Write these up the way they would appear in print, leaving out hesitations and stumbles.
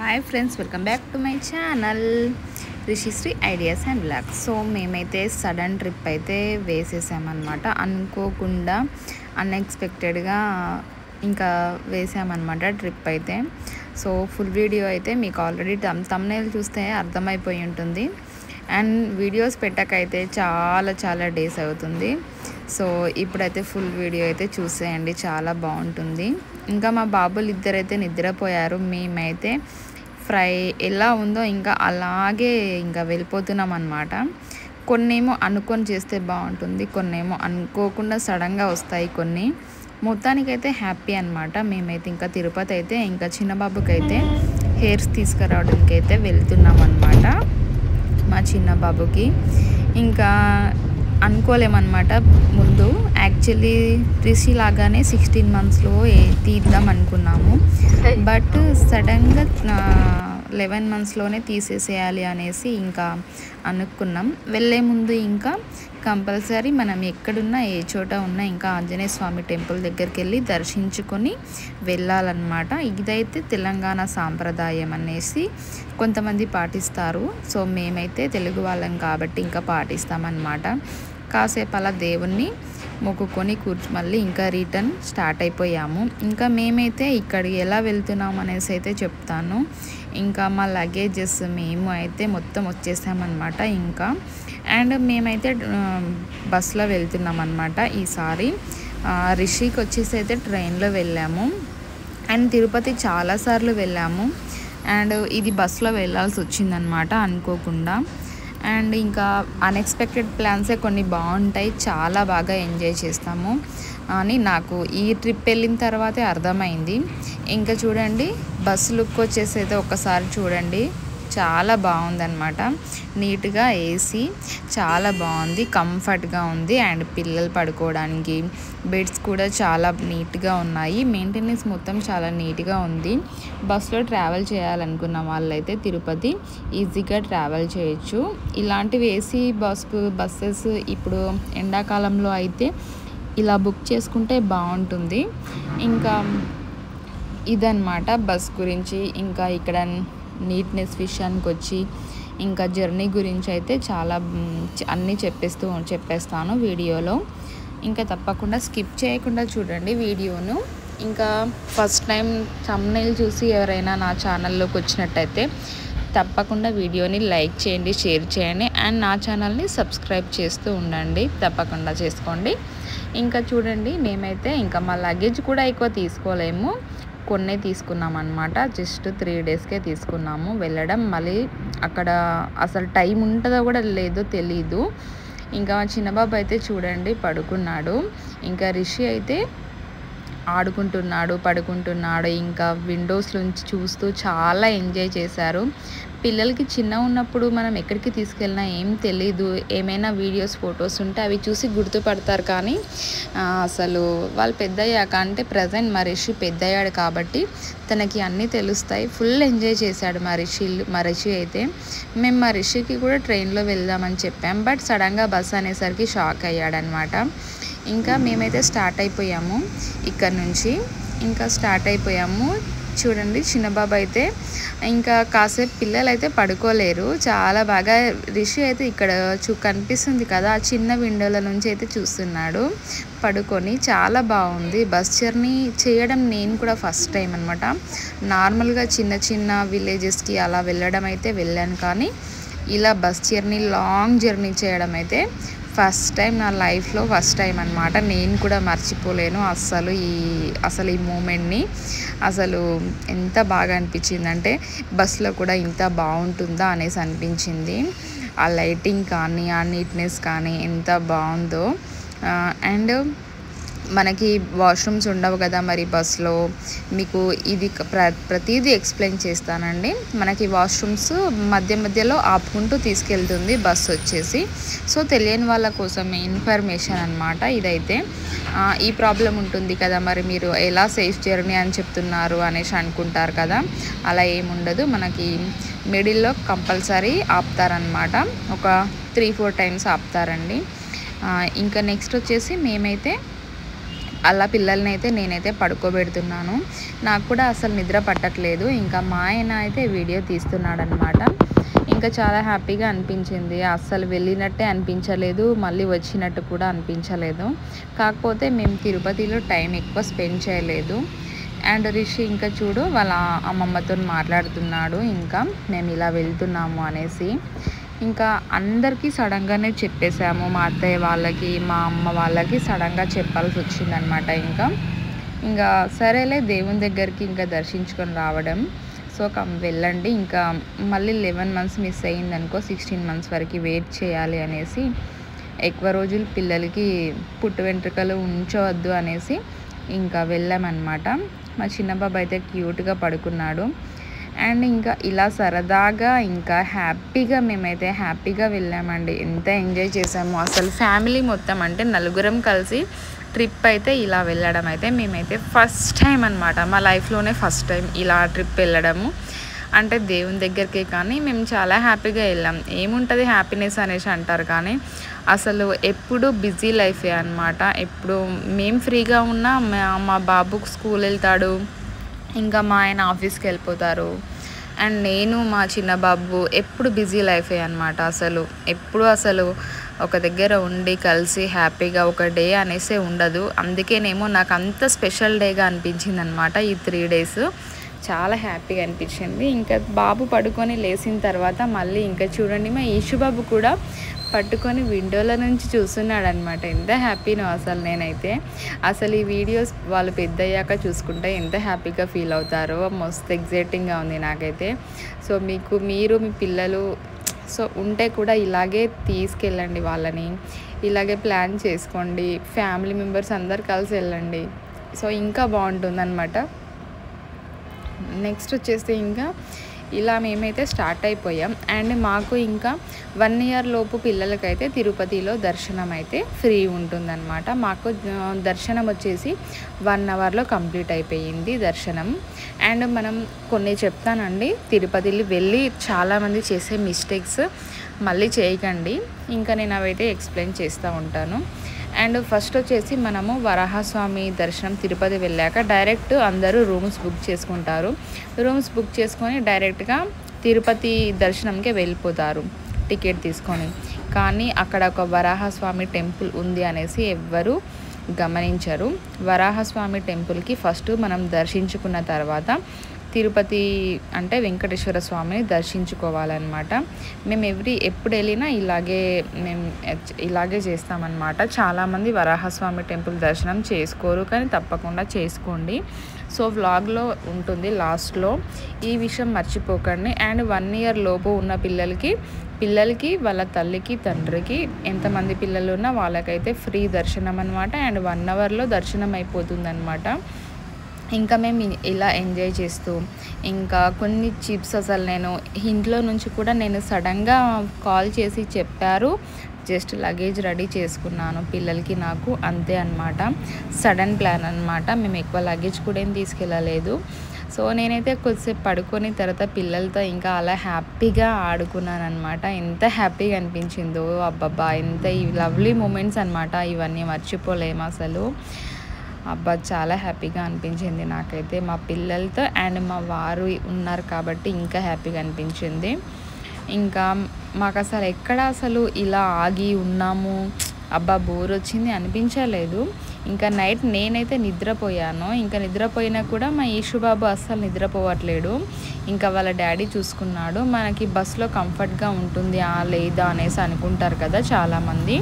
Hi friends, welcome back to my channel Rishishri ideas and blogs. So మేమైతే sudden trip అయితే వేసేసామన్నమాట. అనుకోకుండా అన్ఎక్స్పెక్టెడ్గా ఇంకా వేసామన్నమాట ట్రిప్ అయితే. సో ఫుల్ వీడియో అయితే మీకు ఆల్రెడీ తమ్నైల్ చూస్తే అర్థమైపోయి ఉంటుంది. అండ్ వీడియోస్ పెట్టకైతే చాలా డేస్ అవుతుంది. సో ఇప్పుడైతే ఫుల్ వీడియో అయితే చూసేయండి, చాలా బాగుంటుంది. ఇంకా మా బాబులు ఇద్దరైతే నిద్రపోయారు. మేమైతే ఫ్రై ఎలా ఉందో ఇంకా అలాగే ఇంకా వెళ్ళిపోతున్నాం అన్నమాట. కొన్నేమో అనుకొని చేస్తే బాగుంటుంది, కొన్నేమో అనుకోకుండా సడన్గా వస్తాయి కొన్ని. మొత్తానికైతే హ్యాపీ అనమాట. మేమైతే ఇంకా తిరుపతి అయితే ఇంకా చిన్న బాబుకైతే హెయిర్స్ తీసుకురావడానికి అయితే వెళ్తున్నాం అన్నమాట. మా చిన్న బాబుకి ఇంకా అనుకోలేమన్నమాట. ముందు యాక్చువల్లీ రిషి లాగానే 16 monthsలో తీద్దాం అనుకున్నాము. బట్ సడన్గా 11 monthsలోనే తీసేసేయాలి అనేసి ఇంకా అనుకున్నాం. వెళ్ళే ముందు ఇంకా కంపల్సరీ మనం ఎక్కడున్నా ఏ చోట ఉన్నా ఇంకా ఆంజనేయ స్వామి టెంపుల్ దగ్గరికి వెళ్ళి దర్శించుకొని వెళ్ళాలన్నమాట. ఇదైతే తెలంగాణ సాంప్రదాయం అనేసి కొంతమంది పాటిస్తారు. సో మేమైతే తెలుగు వాళ్ళం కాబట్టి ఇంకా పాటిస్తామన్నమాట. కాసేపు అలా దేవుణ్ణి మొక్కుకొని మళ్ళీ ఇంకా రిటర్న్ స్టార్ట్ అయిపోయాము. ఇంకా మేమైతే ఇక్కడికి ఎలా వెళ్తున్నాము అనేసి అయితే చెప్తాను. ఇంకా మా లగేజెస్ మేము అయితే మొత్తం వచ్చేసామన్నమాట. ఇంకా అండ్ మేమైతే బస్సులో వెళ్తున్నాం అన్నమాట. ఈసారి రిషికి వచ్చేసి అయితే ట్రైన్లో వెళ్ళాము. అండ్ తిరుపతి చాలాసార్లు వెళ్ళాము. అండ్ ఇది బస్సులో వెళ్ళాల్సి వచ్చిందనమాట అనుకోకుండా. అండ్ ఇంకా అన్ఎక్స్పెక్టెడ్ ప్లాన్సే కొన్ని బాగుంటాయి, చాలా బాగా ఎంజాయ్ చేస్తాము అని నాకు ఈ ట్రిప్ వెళ్ళిన తర్వాతే అర్థమైంది. ఇంకా చూడండి బస్సు లుక్ వచ్చేసి అయితే ఒక్కసారి చూడండి, చాలా బాగుందన్నమాట. నీట్గా ఏసీ చాలా బాగుంది, కంఫర్ట్గా ఉంది. అండ్ పిల్లలు పడుకోవడానికి బెడ్స్ కూడా చాలా నీట్గా ఉన్నాయి. మెయింటెనెన్స్ మొత్తం చాలా నీట్గా ఉంది. బస్సులో ట్రావెల్ చేయాలనుకున్న వాళ్ళైతే తిరుపతి ఈజీగా ట్రావెల్ చేయొచ్చు. ఇలాంటివి ఏసీ బస్సెస్ ఇప్పుడు ఎండాకాలంలో అయితే ఇలా బుక్ చేసుకుంటే బాగుంటుంది. ఇంకా ఇదన్నమాట బస్ గురించి. ఇంకా ఇక్కడ నీట్నెస్ విషయానికి వచ్చి ఇంకా జర్నీ గురించి అయితే చాలా అన్నీ చెప్పేస్తాను వీడియోలో. ఇంకా తప్పకుండా స్కిప్ చేయకుండా చూడండి వీడియోను. ఇంకా ఫస్ట్ టైం థంబ్నెయిల్ చూసి ఎవరైనా నా ఛానల్లోకి వచ్చినట్టయితే తప్పకుండా వీడియోని లైక్ చేయండి, షేర్ చేయండి. అండ్ నా ఛానల్ని సబ్స్క్రైబ్ చేస్తూ ఉండండి, తప్పకుండా చేసుకోండి. ఇంకా చూడండి మేమైతే ఇంకా మా లగేజ్ కూడా ఎక్కువ తీసుకోలేము, కొన్నే తీసుకున్నాం అనమాట. జస్ట్ 3 daysకే తీసుకున్నాము వెళ్ళడం. మళ్ళీ అక్కడ అసలు టైం ఉంటుందో కూడా లేదో తెలీదు. ఇంకా చిన్నబాబు అయితే చూడండి పడుకున్నాడు. ఇంకా రిషి అయితే ఆడుకుంటున్నాడు, పడుకుంటున్నాడు. ఇంకా విండోస్ నుంచి చూస్తూ చాలా ఎంజాయ్ చేశారు. పిల్లలకి చిన్న ఉన్నప్పుడు మనం ఎక్కడికి తీసుకెళ్ళినా ఏం తెలీదు. ఏమైనా వీడియోస్ ఫొటోస్ ఉంటే అవి చూసి గుర్తుపడతారు. కానీ అసలు వాళ్ళు పెద్దయ్యాక అంటే ప్రజెంట్ మా రిషి పెద్దయ్యాడు కాబట్టి తనకి అన్నీ తెలుస్తాయి. ఫుల్ ఎంజాయ్ చేశాడు మా రిషి అయితే. మేము మా రిషికి కూడా ట్రైన్లో వెళ్దామని చెప్పాం. బట్ సడన్గా బస్ అనేసరికి షాక్ అయ్యాడనమాట. ఇంకా మేమైతే స్టార్ట్ అయిపోయాము ఇక్కడ నుంచి. ఇంకా స్టార్ట్ అయిపోయాము. చూడండి చిన్నబాబు అయితే ఇంకా కాసేపు పిల్లలు అయితే పడుకోలేరు, చాలా బాగా. రిషి అయితే ఇక్కడ కనిపిస్తుంది కదా ఆ చిన్న విండోల నుంచి అయితే చూస్తున్నాడు పడుకొని. చాలా బాగుంది బస్ జర్నీ చేయడం. నేను కూడా ఫస్ట్ టైం అనమాట. నార్మల్గా చిన్న విలేజెస్కి అలా వెళ్ళడం అయితే వెళ్ళాను, కానీ ఇలా బస్ జర్నీ లాంగ్ జర్నీ చేయడం అయితే ఫస్ట్ టైం, నా లైఫ్లో ఫస్ట్ టైం అనమాట. నేను కూడా మర్చిపోలేను అసలు ఈ మూమెంట్ని. అసలు ఎంత బాగా అనిపించిందంటే బస్సులో కూడా ఇంత బాగుంటుందా అనేసి అనిపించింది. ఆ లైటింగ్ కానీ ఆ నీట్నెస్ కానీ ఎంత బాగుందో. అండ్ మనకి వాష్రూమ్స్ ఉండవు కదా మరి బస్సులో. మీకు ఇది ప్రతిదీ ఎక్స్ప్లెయిన్ చేస్తానండి. మనకి వాష్రూమ్స్ మధ్యలో ఆపుకుంటూ తీసుకెళ్తుంది బస్సు వచ్చేసి. సో తెలియని వాళ్ళ కోసమే ఇన్ఫర్మేషన్ అనమాట ఇదైతే. ఈ ప్రాబ్లం ఉంటుంది కదా మరి మీరు ఎలా సేఫ్ జర్నీ అని చెప్తున్నారు అనేసి అనుకుంటారు కదా. అలా ఏముండదు, మనకి మిడిల్లో కంపల్సరీ ఆపుతారనమాట. ఒక 3-4 times ఆపుతారండి. ఇంకా నెక్స్ట్ వచ్చేసి మేమైతే అలా పిల్లల్ని అయితే నేనైతే పడుకోబెడుతున్నాను. నాకు కూడా అసలు నిద్ర పట్టట్లేదు. ఇంకా మా ఆయన అయితే వీడియో తీస్తున్నాడనమాట. ఇంకా చాలా హ్యాపీగా అనిపించింది. అస్సలు వెళ్ళినట్టే అనిపించలేదు, మళ్ళీ వచ్చినట్టు కూడా అనిపించలేదు. కాకపోతే మేము తిరుపతిలో టైం ఎక్కువ స్పెండ్ చేయలేదు. అండ్ రిషి ఇంకా చూడు వాళ్ళ అమ్మమ్మతో మాట్లాడుతున్నాడు. ఇంకా మేము ఇలా వెళ్తున్నాము అనేసి ఇంకా అందరికీ సడన్గానే చెప్పేసాము. మా అత్తయ్య వాళ్ళకి, మా అమ్మ వాళ్ళకి సడన్గా చెప్పాల్సి వచ్చిందనమాట. ఇంకా సరేలే దేవుని దగ్గరికి ఇంకా దర్శించుకొని రావడం, సో వెళ్ళండి, ఇంకా మళ్ళీ 11 మంత్స్ మిస్ అయ్యిందనుకో 16 మంత్స్ వరకు వెయిట్ చేయాలి అనేసి, ఎక్కువ రోజులు పిల్లలకి పుట్టు వెంట్రుకలు ఉంచవద్దు అనేసి ఇంకా వెళ్ళామన్నమాట. మా చిన్న బాబు అయితే క్యూట్గా పడుకున్నాడు. అండ్ ఇంకా ఇలా సరదాగా ఇంకా మేమైతే హ్యాపీగా వెళ్ళామండి. ఎంత ఎంజాయ్ చేసాము అసలు. ఫ్యామిలీ మొత్తం అంటే నలుగురం కలిసి ట్రిప్ అయితే ఇలా వెళ్ళడం అయితే మేమైతే ఫస్ట్ టైం అనమాట. మా లైఫ్లోనే ఫస్ట్ టైం ఇలా ట్రిప్ వెళ్ళడము. అంటే దేవుని దగ్గరికే, కానీ మేము చాలా హ్యాపీగా వెళ్ళాం. ఏముంటుంది హ్యాపీనెస్ అనేసి అంటారు, కానీ అసలు ఎప్పుడు బిజీ లైఫే అనమాట. ఎప్పుడు మేము ఫ్రీగా ఉన్నా మా బాబుకు స్కూల్ వెళ్తాడు, ఇంకా మా ఆయన ఆఫీస్కి వెళ్ళిపోతారు. అండ్ నేను మా చిన్న బాబు ఎప్పుడు బిజీ లైఫే అనమాట. అసలు ఒక దగ్గర ఉండి కలిసి హ్యాపీగా ఒక డే అనేసే ఉండదు. అందుకేనేమో నాకు అంత స్పెషల్ డేగా అనిపించింది అనమాట. ఈ 3 days చాలా హ్యాపీగా అనిపించింది. ఇంకా బాబు పడుకొని లేచిన తర్వాత మళ్ళీ ఇంకా చూడండి మా ఈషుబాబు కూడా పట్టుకొని విండోల నుంచి చూస్తున్నాడు అనమాట. ఎంత హ్యాపీనో అసలు. నేనైతే అసలు ఈ వీడియోస్ వాళ్ళు పెద్దయ్యాక చూసుకుంటే ఎంత హ్యాపీగా ఫీల్ అవుతారో, మస్తు ఎగ్జైటింగ్గా ఉంది నాకైతే. సో మీరు మీ పిల్లలు ఉంటే కూడా ఇలాగే తీసుకెళ్ళండి వాళ్ళని, ఇలాగే ప్లాన్ చేసుకోండి. ఫ్యామిలీ మెంబర్స్ అందరు కలిసి వెళ్ళండి. సో ఇంకా బాగుంటుందన్నమాట. నెక్స్ట్ వచ్చేసి ఇంకా ఇలా మేమైతే స్టార్ట్ అయిపోయాం. అండ్ మాకు ఇంకా 1 year లోపు పిల్లలకైతే తిరుపతిలో దర్శనం అయితే ఫ్రీ ఉంటుందన్నమాట. మాకు దర్శనం వచ్చేసి 1 hourలో కంప్లీట్ అయిపోయింది దర్శనం. అండ్ మనం కొన్ని చెప్తానండి, తిరుపతిలో వెళ్ళి చాలామంది చేసే మిస్టేక్స్ మళ్ళీ చేయకండి. ఇంకా నేను అవైతే ఎక్స్ప్లెయిన్ చేస్తూ ఉంటాను. అండ్ ఫస్ట్ వచ్చేసి మనము వరాహస్వామి దర్శనం తిరుపతి వెళ్ళాక డైరెక్ట్ అందరూ రూమ్స్ బుక్ చేసుకుంటారు. రూమ్స్ బుక్ చేసుకొని డైరెక్ట్గా తిరుపతి దర్శనంకే వెళ్ళిపోతారు టికెట్ తీసుకొని. కానీ అక్కడ ఒక వరాహస్వామి టెంపుల్ ఉంది అనేసి ఎవ్వరూ గమనించరు. వరాహస్వామి టెంపుల్కి ఫస్ట్ మనం దర్శించుకున్న తర్వాత తిరుపతి అంటే వెంకటేశ్వర స్వామిని దర్శించుకోవాలన్నమాట. మేము ఎప్పుడు వెళ్ళినా ఇలాగే చేస్తామన్నమాట. చాలామంది వరాహస్వామి టెంపుల్ దర్శనం చేసుకోరు, కానీ తప్పకుండా చేసుకోండి. సో వ్లాగ్లో ఉంటుంది లాస్ట్లో, ఈ విషయం మర్చిపోకండి. అండ్ 1 year లోపు ఉన్న పిల్లలకి వాళ్ళ తల్లికి తండ్రికి ఎంతమంది పిల్లలు ఉన్నా వాళ్ళకైతే ఫ్రీ దర్శనం అనమాట. అండ్ 1 hourలో దర్శనం అయిపోతుందన్నమాట. ఇంకా మేము ఇలా ఎంజాయ్ చేస్తూ ఇంకా కొన్ని చిప్స్ అసలు నేను ఇంట్లో నుంచి కూడా నేను సడన్గా కాల్ చేసి చెప్పారు, జస్ట్ లగేజ్ రెడీ చేసుకున్నాను పిల్లలకి నాకు, అంతే అనమాట. సడన్ ప్లాన్ అనమాట. మేము ఎక్కువ లగేజ్ కూడా ఏం తీసుకెళ్ళలేదు. సో నేనైతే కొద్దిసేపు పడుకొని తర్వాత పిల్లలతో ఇంకా అలా హ్యాపీగా ఆడుకున్నాను అనమాట. ఎంత హ్యాపీగా అనిపించిందో అబ్బబ్బా, ఎంత ఈ లవ్లీ మూమెంట్స్ అనమాట. ఇవన్నీ మర్చిపోలేము అసలు. అబ్బా చాలా హ్యాపీగా అనిపించింది నాకైతే మా పిల్లలతో. అండ్ మా వారు ఉన్నారు కాబట్టి ఇంకా హ్యాపీగా అనిపించింది. ఇంకా మాకు అసలు ఇలా ఆగి ఉన్నాము, అబ్బా బోర్ వచ్చింది అనిపించలేదు. ఇంకా నైట్ నేనైతే నిద్రపోయాను. ఇంకా నిద్రపోయినా కూడా మా ఈషుబాబు అస్సలు నిద్రపోవట్లేడు. ఇంకా వాళ్ళ డాడీ చూసుకున్నాడు. మనకి బస్సులో కంఫర్ట్గా ఉంటుంది లేదా అనేసి అనుకుంటారు కదా చాలామంది.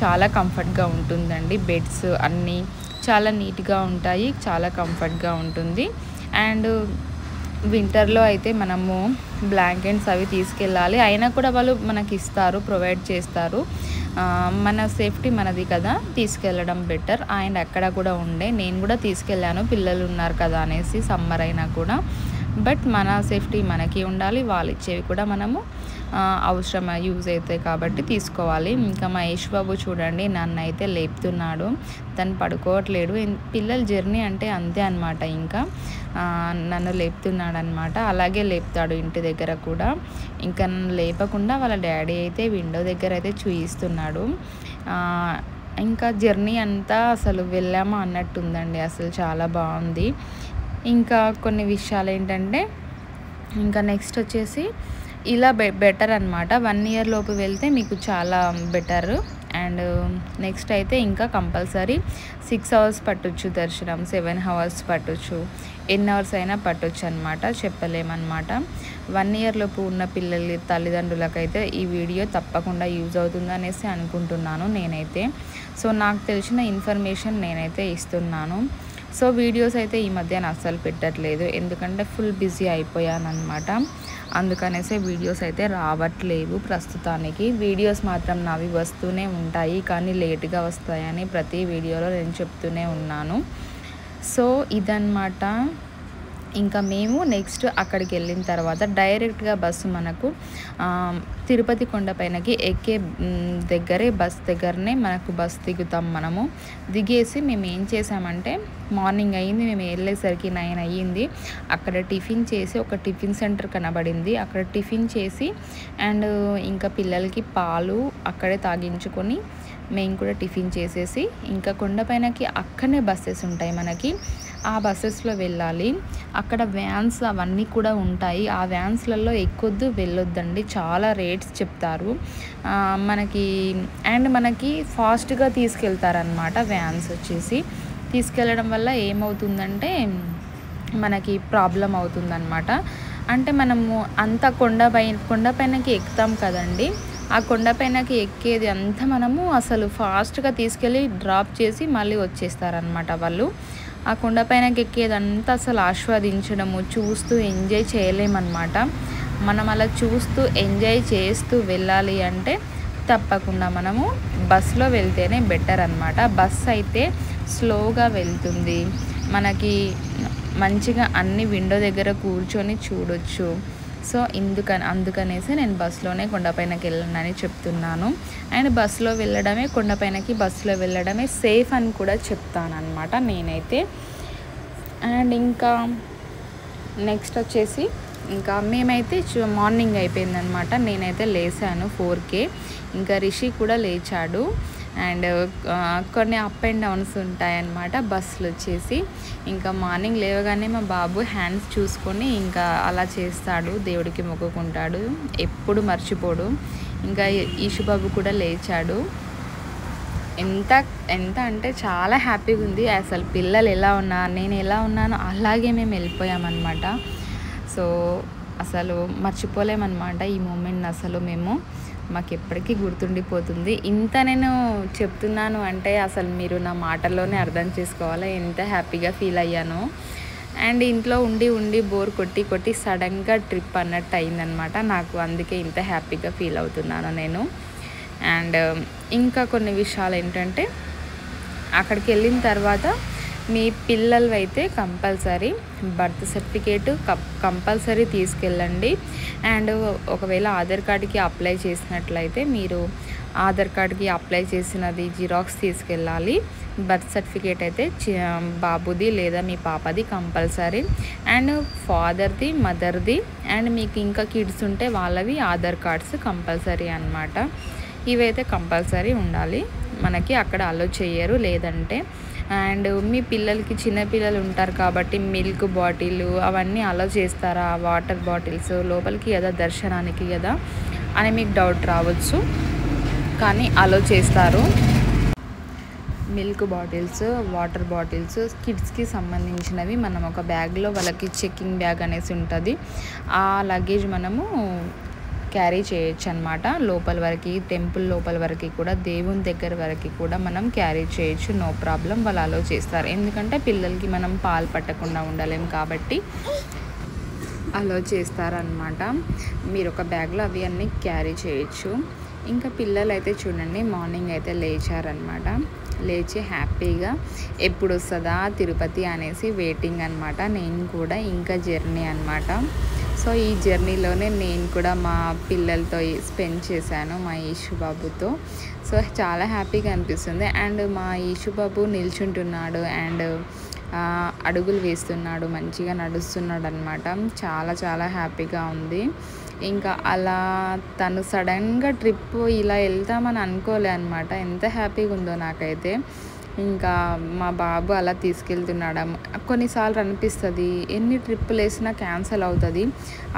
చాలా కంఫర్ట్గా ఉంటుందండి. బెడ్స్ అన్నీ చాలా నీట్గా ఉంటాయి, చాలా కంఫర్ట్గా ఉంటుంది. అండ్ వింటర్లో అయితే మనము బ్లాంకెట్స్ అవి తీసుకెళ్ళాలి, అయినా కూడా వాళ్ళు మనకి ఇస్తారు, ప్రొవైడ్ చేస్తారు. మన సేఫ్టీ మనది కదా, తీసుకెళ్ళడం బెటర్. అండ్ అక్కడ కూడా నేను కూడా తీసుకెళ్ళాను, పిల్లలు ఉన్నారు కదా అనేసి, సమ్మర్ అయినా కూడా. బట్ మన సేఫ్టీ మనకి ఉండాలి, వాళ్ళు ఇచ్చేవి కూడా మనము అవసరం యూజ్ అవుతాయి కాబట్టి తీసుకోవాలి. ఇంకా మా బాబు చూడండి నన్ను అయితే లేపుతున్నాడు, తను పడుకోవట్లేడు. పిల్లల జర్నీ అంటే అంతే అనమాట. ఇంకా నన్ను లేపుతున్నాడు అనమాట. అలాగే లేపుతాడు ఇంటి దగ్గర కూడా. ఇంకా నన్ను లేపకుండా వాళ్ళ డాడీ అయితే విండో దగ్గర అయితే చూయిస్తున్నాడు. ఇంకా జర్నీ అంతా అసలు వెళ్ళామా అన్నట్టుందండి. అసలు చాలా బాగుంది. ఇంకా కొన్ని విషయాలు ఏంటంటే, ఇంకా నెక్స్ట్ వచ్చేసి ఇలా బెటర్ అనమాట. 1 ఇయర్ లోపు వెళ్తే మీకు చాలా బెటర్. అండ్ నెక్స్ట్ అయితే ఇంకా కంపల్సరీ 6 అవర్స్ పట్టొచ్చు దర్శనం, 7 అవర్స్ పట్టొచ్చు, ఎన్ని అవర్స్ అయినా పట్టొచ్చు అనమాట, చెప్పలేమన్నమాట. 1 ఇయర్ లోపు ఉన్న పిల్లల తల్లిదండ్రులకైతే ఈ వీడియో తప్పకుండా యూజ్ అవుతుంది అనేసి అనుకుంటున్నాను నేనైతే. సో నాకు తెలిసిన ఇన్ఫర్మేషన్ నేనైతే ఇస్తున్నాను. సో వీడియోస్ అయితే ఈ మధ్యన అస్సలు పెట్టట్లేదు, ఎందుకంటే ఫుల్ బిజీ అయిపోయానమాట. అందుకనేసే వీడియోస్ అయితే రావట్లేవు ప్రస్తుతానికి. వీడియోస్ మాత్రం నావి వస్తూనే ఉంటాయి, కానీ లేట్గా వస్తాయని ప్రతి వీడియోలో నేను చెప్తూనే ఉన్నాను. సో ఇదన్నమాట. ఇంకా మేము నెక్స్ట్ అక్కడికి వెళ్ళిన తర్వాత డైరెక్ట్గా బస్సు మనకు తిరుపతి కొండపైనకి ఎక్కే బస్ దగ్గరనే మనకు బస్ దిగుతాం. మనము దిగేసి మేము ఏం చేసామంటే, మార్నింగ్ అయ్యింది, మేము వెళ్ళేసరికి 9 అయ్యింది. అక్కడ టిఫిన్ చేసి, ఒక టిఫిన్ సెంటర్ కనబడింది, అక్కడ టిఫిన్ చేసి అండ్ ఇంకా పిల్లలకి పాలు అక్కడే తాగించుకొని మేము కూడా టిఫిన్ చేసేసి, ఇంకా కొండపైనకి అక్కడనే బస్సెస్ ఉంటాయి మనకి, ఆ బస్సెస్లో వెళ్ళాలి. అక్కడ వ్యాన్స్ అవన్నీ కూడా ఉంటాయి. ఆ వ్యాన్స్లలో ఎక్కొద్దు, వెళ్ళొద్దండి, చాలా రేట్స్ చెప్తారు మనకి. అండ్ మనకి ఫాస్ట్గా తీసుకెళ్తారనమాట వ్యాన్స్ వచ్చేసి. తీసుకెళ్ళడం వల్ల ఏమవుతుందంటే మనకి ప్రాబ్లం అవుతుందన్నమాట. అంటే మనము అంత కొండపైనకి ఎక్కుతాం కదండి, ఆ కొండపైనకి ఎక్కేది అంతా మనము అసలు ఫాస్ట్గా తీసుకెళ్ళి డ్రాప్ చేసి మళ్ళీ వచ్చేస్తారనమాట వాళ్ళు. ఆ కొండపైనకి ఎక్కేదంతా అసలు ఆస్వాదించడము, చూస్తూ ఎంజాయ్ చేయలేమన్నమాట. మనం అలా చూస్తూ ఎంజాయ్ చేస్తూ వెళ్ళాలి అంటే తప్పకుండా మనము బస్సులో వెళ్తేనే బెటర్ అనమాట. బస్ అయితే స్లోగా వెళ్తుంది, మనకి మంచిగా అన్ని విండో దగ్గర కూర్చొని చూడొచ్చు. సో అందుకనేసి నేను బస్సులోనే కొండపైనకి వెళ్ళండి చెప్తున్నాను. అండ్ బస్సులో వెళ్ళడమే, కొండపైనకి బస్సులో వెళ్ళడమే సేఫ్ అని కూడా చెప్తానమాట నేనైతే. అండ్ ఇంకా నెక్స్ట్ వచ్చేసి ఇంకా మేమైతే మార్నింగ్ అయిపోయిందనమాట. నేనైతే లేచాను 4కే, ఇంకా రిషి కూడా లేచాడు. అండ్ కొన్ని అప్ అండ్ డౌన్స్ ఉంటాయన్నమాట బస్సులు వచ్చేసి. ఇంకా మార్నింగ్ లేవగానే మా బాబు హ్యాండ్స్ చూసుకొని ఇంకా అలా చేస్తాడు, దేవుడికి మొక్కుకుంటాడు, ఎప్పుడు మర్చిపోడు. ఇంకా ఈశుబాబు కూడా లేచాడు. ఎంత అంటే చాలా హ్యాపీగా ఉంది. అసలు పిల్లలు ఎలా ఉన్నా, నేను ఎలా ఉన్నానో అలాగే మేము వెళ్ళిపోయామన్నమాట. సో అసలు మర్చిపోలేమన్నమాట ఈ మూమెంట్. అసలు మాకు ఎప్పటికీ గుర్తుండిపోతుంది. ఇంత నేను చెప్తున్నాను అంటే అసలు మీరు నా మాటల్లోనే అర్థం చేసుకోవాలి ఎంత హ్యాపీగా ఫీల్ అయ్యానో. అండ్ ఇంట్లో ఉండి బోర్ కొట్టి సడన్గా ట్రిప్ అన్నట్టు అయిందనమాట నాకు. అందుకే ఇంత హ్యాపీగా ఫీల్ అవుతున్నాను నేను. అండ్ ఇంకా కొన్ని విషయాలు ఏంటంటే, అక్కడికి వెళ్ళిన తర్వాత మీ పిల్లలు అయితే కంపల్సరీ బర్త్ సర్టిఫికేట్ కంపల్సరీ తీసుకెళ్ళండి. అండ్ ఒకవేళ ఆధార్ కార్డుకి అప్లై చేసినట్లయితే మీరు ఆధార్ కార్డుకి అప్లై చేసినది జిరాక్స్ తీసుకెళ్ళాలి. బర్త్ సర్టిఫికేట్ అయితే బాబుది లేదా మీ పాపది కంపల్సరీ. అండ్ ఫాదర్ది, మదర్ది, అండ్ మీకు ఇంకా కిడ్స్ ఉంటే వాళ్ళవి ఆధార్ కార్డ్స్ కంపల్సరీ అన్నమాట. ఇవైతే కంపల్సరీ ఉండాలి, మనకి అక్కడ అలో చేయరు లేదంటే. అండ్ మీ పిల్లలకి, చిన్నపిల్లలు ఉంటారు కాబట్టి మిల్క్ బాటిల్ అవన్నీ అలో చేస్తారా, వాటర్ బాటిల్స్ లోపలికి కదా దర్శనానికి కదా అని మీకు డౌట్ రావచ్చు, కానీ అలో చేస్తారు. మిల్క్ బాటిల్స్, వాటర్ బాటిల్స్ కిడ్స్కి సంబంధించినవి మనం ఒక బ్యాగ్లో, వాళ్ళకి చెకింగ్ బ్యాగ్ అనేసి ఉంటుంది, ఆ లగేజ్ మనము క్యారీ చేయొచ్చు అనమాట. లోపల వరకు, టెంపుల్ లోపల వరకు కూడా, దేవుని దగ్గర వరకు కూడా మనం క్యారీ చేయొచ్చు, నో ప్రాబ్లం. వాళ్ళు అలో చేస్తారు, ఎందుకంటే పిల్లలకి మనం పాలు పట్టకుండా ఉండలేం కాబట్టి అలో చేస్తారనమాట. మీరు ఒక బ్యాగ్లో అవి అన్నీ క్యారీ చేయొచ్చు. ఇంకా పిల్లలు అయితే చూడండి మార్నింగ్ అయితే లేచారనమాట. లేచి హ్యాపీగా ఎప్పుడు వస్తుందా తిరుపతి అనేసి వెయిటింగ్ అనమాట. నేను కూడా ఇంకా జర్నీ అనమాట. సో ఈ జర్నీలోనే నేను కూడా మా పిల్లలతో స్పెండ్ చేశాను, మా ఈశుబాబుతో. సో చాలా హ్యాపీగా అనిపిస్తుంది. అండ్ మా ఈశుబాబు నిల్చుంటున్నాడు అండ్ అడుగులు వేస్తున్నాడు, మంచిగా నడుస్తున్నాడు అనమాట. చాలా చాలా హ్యాపీగా ఉంది. ఇంకా అలా తను సడన్గా ట్రిప్ ఇలా వెళ్తామని అనుకోలే అనమాట. ఎంత హ్యాపీగా ఉందో నాకైతే. ఇంకా మా బాబు అలా తీసుకెళ్తున్నాడు. కొన్నిసార్లు అనిపిస్తుంది ఎన్ని ట్రిప్పులు వేసినా క్యాన్సిల్ అవుతుంది,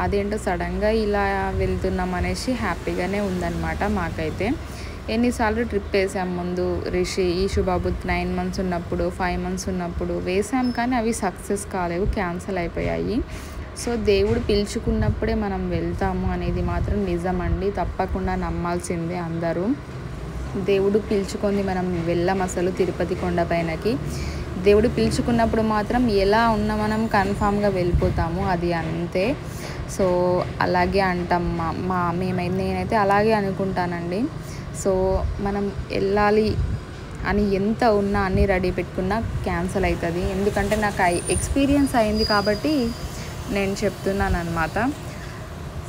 అదేంటో సడన్గా ఇలా వెళ్తున్నాం అనేసి హ్యాపీగానే ఉందన్నమాట మాకైతే. ఎన్నిసార్లు ట్రిప్ వేసాం ముందు రిషి ఈషుబాబు 9 months ఉన్నప్పుడు, 5 months ఉన్నప్పుడు వేసాం, కానీ అవి సక్సెస్ కాలేవు, క్యాన్సిల్ అయిపోయాయి. సో దేవుడు పిలుచుకున్నప్పుడే మనం వెళ్తాము అనేది మాత్రం నిజమండి, తప్పకుండా నమ్మాల్సిందే అందరూ. దేవుడు పిలుచుకొని మనం వెళ్ళం అసలు తిరుపతి కొండపైనకి. దేవుడు పిలుచుకున్నప్పుడు మాత్రం ఎలా ఉన్నా మనం కన్ఫామ్గా వెళ్ళిపోతాము, అది అంతే. సో అలాగే అంటాం నేనైతే అలాగే అనుకుంటానండి. సో మనం వెళ్ళాలి అని ఎంత ఉన్నా అన్నీ రెడీ పెట్టుకున్నా క్యాన్సిల్ అవుతుంది. ఎందుకంటే నాకు ఎక్స్పీరియన్స్ అయింది కాబట్టి నేను చెప్తున్నాను అనమాట.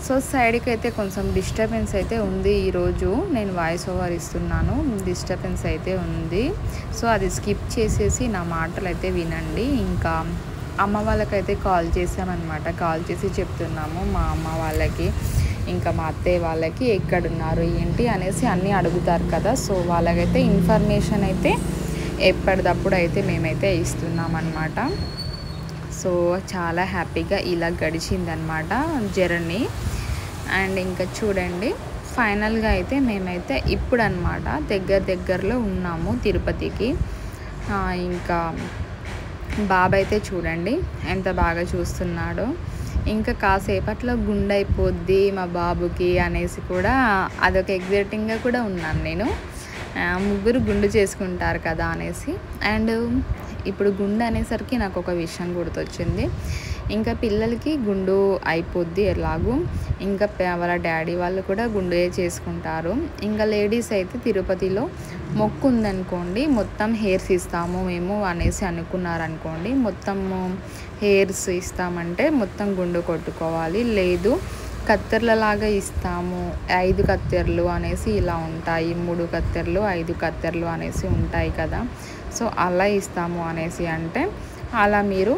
సో సైడ్కి అయితే కొంచెం డిస్టర్బెన్స్ అయితే ఉంది. ఈరోజు నేను వాయిస్ ఓవర్ ఇస్తున్నాను, డిస్టర్బెన్స్ అయితే ఉంది. సో అది స్కిప్ చేసేసి నా మాటలు అయితే వినండి. ఇంకా అమ్మ వాళ్ళకైతే కాల్ చేసామన్నమాట. కాల్ చేసి చెప్తున్నాము మా అమ్మ వాళ్ళకి, ఇంకా మా అత్తయ్య వాళ్ళకి ఎక్కడున్నారు ఏంటి అనేసి అన్నీ అడుగుతారు కదా. సో వాళ్ళకైతే ఇన్ఫర్మేషన్ అయితే ఎప్పటికప్పుడు అయితే మేమైతే ఇస్తున్నాం అన్నమాట. సో చాలా హ్యాపీగా ఇలా గడిచిందనమాట జర్నీ. అండ్ ఇంకా చూడండి, ఫైనల్గా అయితే మేమైతే ఇప్పుడు అనమాట దగ్గరలో ఉన్నాము తిరుపతికి. ఇంకా బాబు అయితే చూడండి ఎంత బాగా చూస్తున్నాడో. ఇంకా కాసేపట్లో గుండె అయిపోద్ది మా బాబుకి అనేసి కూడా అదొక ఎగ్జైటింగ్గా కూడా ఉన్నాను నేను. ముగ్గురు గుండు చేసుకుంటారు కదా అనేసి. అండ్ ఇప్పుడు గుండు అనేసరికి నాకు ఒక విషయం గుర్తొచ్చింది. ఇంకా పిల్లలకి గుండు అయిపోద్ది ఎలాగూ, ఇంకా వాళ్ళ డాడీ వాళ్ళు కూడా గుండే చేసుకుంటారు. ఇంకా లేడీస్ అయితే తిరుపతిలో మొక్కు ఉందనుకోండి, మొత్తం హెయిర్స్ ఇస్తాము మేము అనేసి అనుకున్నారనుకోండి, మొత్తము హెయిర్స్ ఇస్తామంటే మొత్తం గుండు కొట్టుకోవాలి. లేదు కత్తెర్లలాగా ఇస్తాము, 5 కత్తెర్లు అనేసి ఇలా ఉంటాయి, 3 కత్తెర్లు 5 కత్తెర్లు అనేసి ఉంటాయి కదా. సో అలా ఇస్తాము అనేసి అంటే అలా మీరు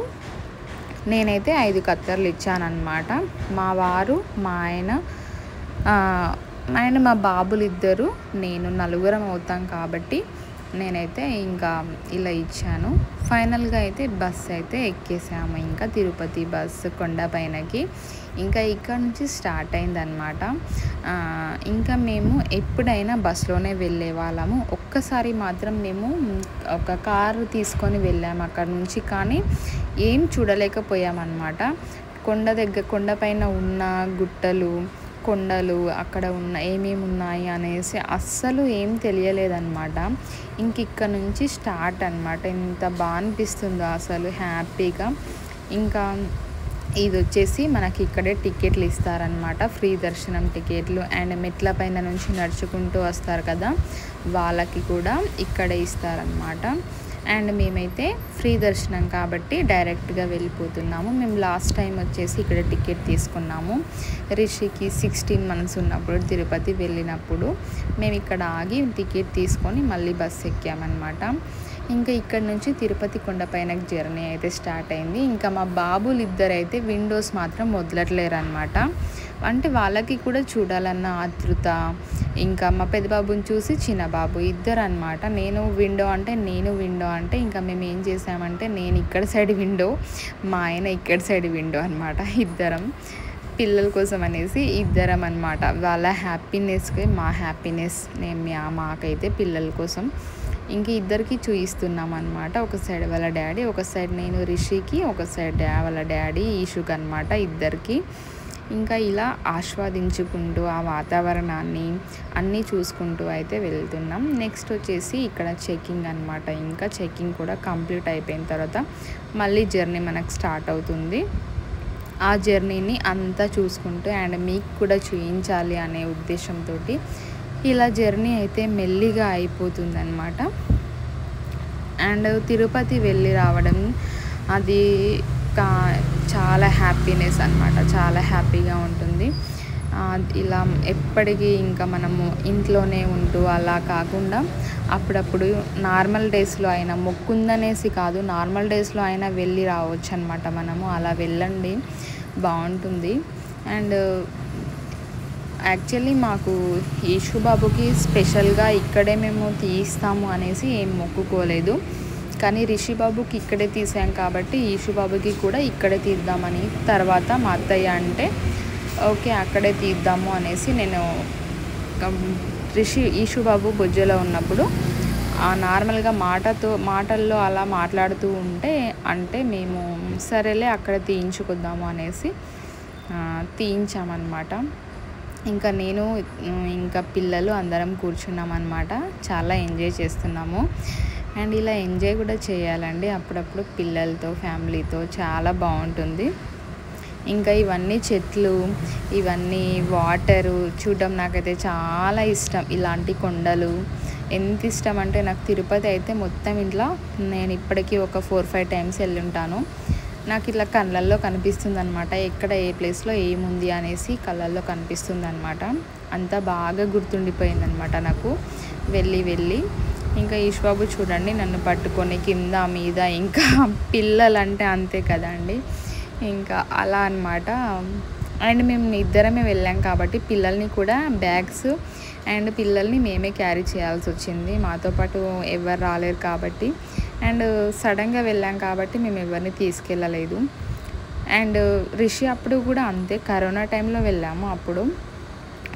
నేనైతే 5 కత్తెర్లు ఇచ్చానన్నమాట. మా వారు, మా ఆయన అండ్ మా బాబులు ఇద్దరు, నేను నలుగురం అవుతాం కాబట్టి నేనైతే ఇంకా ఇలా ఇచ్చాను. ఫైనల్గా అయితే బస్సు అయితే ఎక్కేసాము, ఇంకా తిరుపతి బస్సు కొండపైనకి. ఇంకా ఇక్కడ నుంచి స్టార్ట్ అయిందనమాట. ఇంకా మేము ఎప్పుడైనా బస్సులోనే వెళ్ళే వాళ్ళము. ఒక్కసారి మాత్రం మేము ఒక కారు తీసుకొని వెళ్ళాము అక్కడ నుంచి, కానీ ఏం చూడలేకపోయామన్నమాట. కొండపైన ఉన్న గుట్టలు, కొండలు, అక్కడ ఉన్న ఏమేమి ఉన్నాయి అనేసి అస్సలు ఏం తెలియలేదన్నమాట. ఇంక ఇక్కడ నుంచి స్టార్ట్ అనమాట. ఎంత బాగా అనిపిస్తుందో అసలు హ్యాపీగా. ఇంకా ఇది వచ్చేసి మనకి ఇక్కడే టికెట్లు ఇస్తారనమాట, ఫ్రీ దర్శనం టికెట్లు. అండ్ మెట్ల పైన నుంచి నడుచుకుంటూ వస్తారు కదా, వాళ్ళకి కూడా ఇక్కడే ఇస్తారనమాట. అండ్ మేమైతే ఫ్రీ దర్శనం కాబట్టి డైరెక్ట్గా వెళ్ళిపోతున్నాము. మేము లాస్ట్ టైం వచ్చేసి ఇక్కడ టికెట్ తీసుకున్నాము. రిషికి 16 months ఉన్నప్పుడు తిరుపతి వెళ్ళినప్పుడు మేము ఇక్కడ ఆగి టికెట్ తీసుకొని మళ్ళీ బస్సు ఎక్కామన్నమాట. ఇంకా ఇక్కడ నుంచి తిరుపతి కొండపైన జర్నీ అయితే స్టార్ట్ అయింది. ఇంకా మా బాబులు ఇద్దరైతే విండోస్ మాత్రం వదలట్లేరు అనమాట. అంటే వాళ్ళకి కూడా చూడాలన్న ఆతృత. ఇంకా మా పెద్ద బాబుని చూసి చిన్న బాబు ఇద్దరు అనమాట. నేను విండో అంటే ఇంకా మేము ఏం చేసామంటే నేను ఇక్కడ సైడ్ విండో, మా ఆయన ఇక్కడ సైడ్ విండో అనమాట. ఇద్దరం పిల్లల కోసం అనేసి ఇద్దరం అనమాట. వాళ్ళ హ్యాపీనెస్కి మా హ్యాపీనెస్, మాకైతే పిల్లల కోసం ఇంక ఇద్దరికి చూయిస్తున్నాం అనమాట. ఒక సైడ్ వాళ్ళ డాడీ, ఒక సైడ్ నేను రిషికి, ఒక సైడ్ వాళ్ళ డాడీ ఈషుకి అనమాట, ఇద్దరికి. ఇంకా ఇలా ఆస్వాదించుకుంటూ ఆ వాతావరణాన్ని అన్నీ చూసుకుంటూ అయితే వెళ్తున్నాం. నెక్స్ట్ వచ్చేసి ఇక్కడ చెకింగ్ అనమాట. ఇంకా చెకింగ్ కూడా కంప్లీట్ అయిపోయిన తర్వాత మళ్ళీ జర్నీ మనకు స్టార్ట్ అవుతుంది. ఆ జర్నీని అంతా చూసుకుంటూ అండ్ మీకు కూడా చూపించాలి అనే ఉద్దేశంతో ఇలా జర్నీ అయితే మెల్లిగా అయిపోతుందన్నమాట. అండ్ తిరుపతి వెళ్ళి రావడం అది చాలా హ్యాపీనెస్ అనమాట, చాలా హ్యాపీగా ఉంటుంది. ఇలా ఎప్పటికీ ఇంకా మనము ఇంట్లోనే ఉంటూ అలా కాకుండా అప్పుడప్పుడు నార్మల్ డేస్లో అయినా మొక్కుందనేసి కాదు, నార్మల్ డేస్లో అయినా వెళ్ళి రావచ్చు అనమాట. మనము అలా వెళ్ళండి, బాగుంటుంది. అండ్ యాక్చువల్లీ మాకు యేసుబాబుకి స్పెషల్గా ఇక్కడే మేము తీస్తాము అనేసి ఏం మొక్కుకోలేదు, కానీ రిషిబాబుకి ఇక్కడే తీసాం కాబట్టి యేసుబాబుకి కూడా ఇక్కడే తీద్దామని తర్వాత మా అత్తయ్య అంటే ఓకే అక్కడే తీద్దాము అనేసి నేను యేసుబాబు బొజ్జలో ఉన్నప్పుడు నార్మల్గా మాటల్లో అలా మాట్లాడుతూ ఉంటే అంటే మేము సరేలే అక్కడ తీయించుకుందాము అనేసి తీయించామన్నమాట. ఇంకా నేను ఇంకా పిల్లలు అందరం కూర్చున్నామన్నమాట. చాలా ఎంజాయ్ చేస్తున్నాము. అండ్ ఇలా ఎంజాయ్ కూడా చేయాలండి అప్పుడప్పుడు పిల్లలతో, ఫ్యామిలీతో, చాలా బాగుంటుంది. ఇంకా ఇవన్నీ చెట్లు, ఇవన్నీ వాటరు చూడడం నాకైతే చాలా ఇష్టం. ఇలాంటి కొండలు ఎంత ఇష్టం అంటే నాకు తిరుపతి అయితే మొత్తం ఇట్లా నేను ఇప్పటికీ ఒక 4-5 టైమ్స్ వెళ్ళి ఉంటాను. నాకు ఇట్లా కళ్ళల్లో కనిపిస్తుంది అనమాట, ఎక్కడ ఏ ప్లేస్లో ఏముంది అనేసి కళ్ళల్లో కనిపిస్తుంది అనమాట. అంతా బాగా గుర్తుండిపోయిందనమాట నాకు వెళ్ళి. ఇంకా యేసుబాబు చూడండి నన్ను పట్టుకొని కింద మీద, ఇంకా పిల్లలంటే అంతే కదండి, ఇంకా అలా అనమాట. అండ్ మేము ఇద్దరమే వెళ్ళాం కాబట్టి పిల్లల్ని కూడా బ్యాగ్స్ అండ్ పిల్లల్ని మేమే క్యారీ చేయాల్సి వచ్చింది. మాతో పాటు ఎవరు రాలేరు కాబట్టి, అండ్ సడన్గా వెళ్ళాం కాబట్టి మేము ఎవరిని తీసుకెళ్ళలేదు. అండ్ రిషి అప్పుడు కూడా అంతే, కరోనా టైంలో వెళ్ళాము.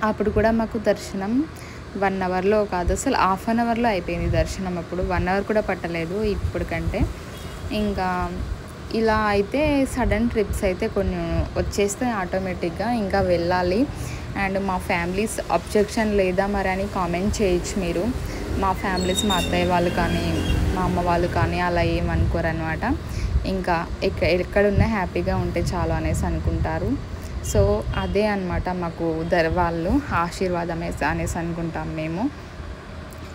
అప్పుడు కూడా మాకు దర్శనం 1 అవర్లో కాదు, అసలు హాఫ్ అన్ అవర్లో అయిపోయింది దర్శనం. అప్పుడు 1 అవర్ కూడా పట్టలేదు ఇప్పటికంటే. ఇంకా ఇలా అయితే సడన్ ట్రిప్స్ అయితే కొన్ని వచ్చేస్తాయి ఆటోమేటిక్గా, ఇంకా వెళ్ళాలి. అండ్ మా ఫ్యామిలీస్ అబ్జెక్షన్ లేదా మరి అని కామెంట్ చేయొచ్చు మీరు. మా ఫ్యామిలీస్, మా అత్తయ్య వాళ్ళు కానీ మా అమ్మ వాళ్ళు కానీ అలా ఏమనుకోరు అనమాట. ఇంకా ఎక్కడున్నా హ్యాపీగా ఉంటే చాలు అనేసి అనుకుంటారు. సో అదే అనమాట మాకు వాళ్ళు ఆశీర్వాదం అనేసి అనుకుంటాం మేము.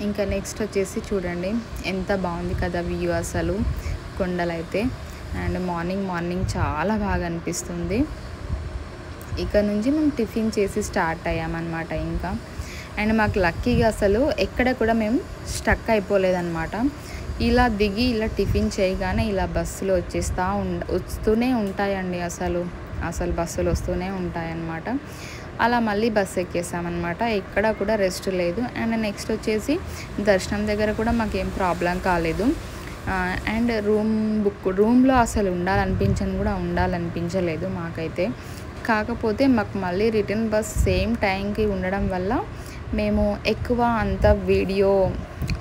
ఇంకా నెక్స్ట్ వచ్చేసి చూడండి ఎంత బాగుంది కదా వ్యూ అసలు కొండలైతే. అండ్ మార్నింగ్ చాలా బాగా అనిపిస్తుంది. ఇక్కడ నుంచి మేము టిఫిన్ చేసి స్టార్ట్ అయ్యామన్నమాట ఇంకా. అండ్ మాకు లక్కీగా అసలు ఎక్కడ కూడా మేము స్టక్ అయిపోలేదన్నమాట. ఇలా దిగి ఇలా టిఫిన్ చేయగానే ఇలా బస్సులు వస్తూనే ఉంటాయండి. అసలు బస్సులు వస్తూనే ఉంటాయన్నమాట. అలా మళ్ళీ బస్సు ఎక్కేసామన్నమాట. ఎక్కడ కూడా రెస్ట్ లేదు. అండ్ నెక్స్ట్ వచ్చేసి దర్శనం దగ్గర కూడా మాకేం ప్రాబ్లం కాలేదు. అండ్ రూమ్లో అసలు ఉండాలనిపించలేదు మాకైతే. కాకపోతే మాకు మళ్ళీ రిటర్న్ బస్ సేమ్ టైంకి ఉండడం వల్ల మేము ఎక్కువ అంత వీడియో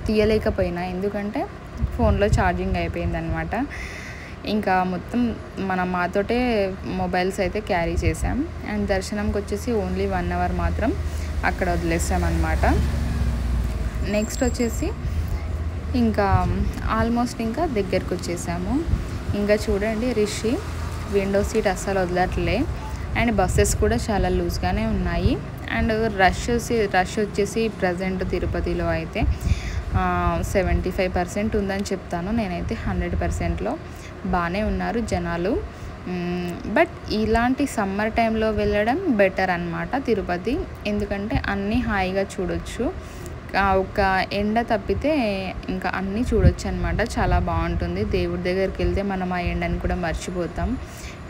తీయలేకపోయినా, ఎందుకంటే ఫోన్లో ఛార్జింగ్ అయిపోయిందనమాట. ఇంకా మొత్తం మాతోటే మొబైల్స్ అయితే క్యారీ చేసాం. అండ్ దర్శనంకి వచ్చేసి ఓన్లీ 1 అవర్ మాత్రం అక్కడ వదిలేసామన్నమాట. నెక్స్ట్ వచ్చేసి ఇంకా ఆల్మోస్ట్ ఇంకా దగ్గరికి వచ్చేసాము. ఇంకా చూడండి రిషి విండో సీట్ అస్సలు వదలట్లే. అండ్ బస్సెస్ కూడా చాలా లూజ్గానే ఉన్నాయి. అండ్ రష్ వచ్చేసి ప్రజెంట్ తిరుపతిలో అయితే 75% ఉందని చెప్తాను నేనైతే. 100%లో బాగానే ఉన్నారు జనాలు. బట్ ఇలాంటి సమ్మర్ టైంలో వెళ్ళడం బెటర్ అన్నమాట తిరుపతి, ఎందుకంటే అన్నీ హాయిగా చూడొచ్చు. ఒక ఎండ తప్పితే ఇంకా అన్నీ చూడొచ్చు అనమాట. చాలా బాగుంటుంది. దేవుడి దగ్గరికి వెళ్తే మనం ఆ ఎండని కూడా మర్చిపోతాం.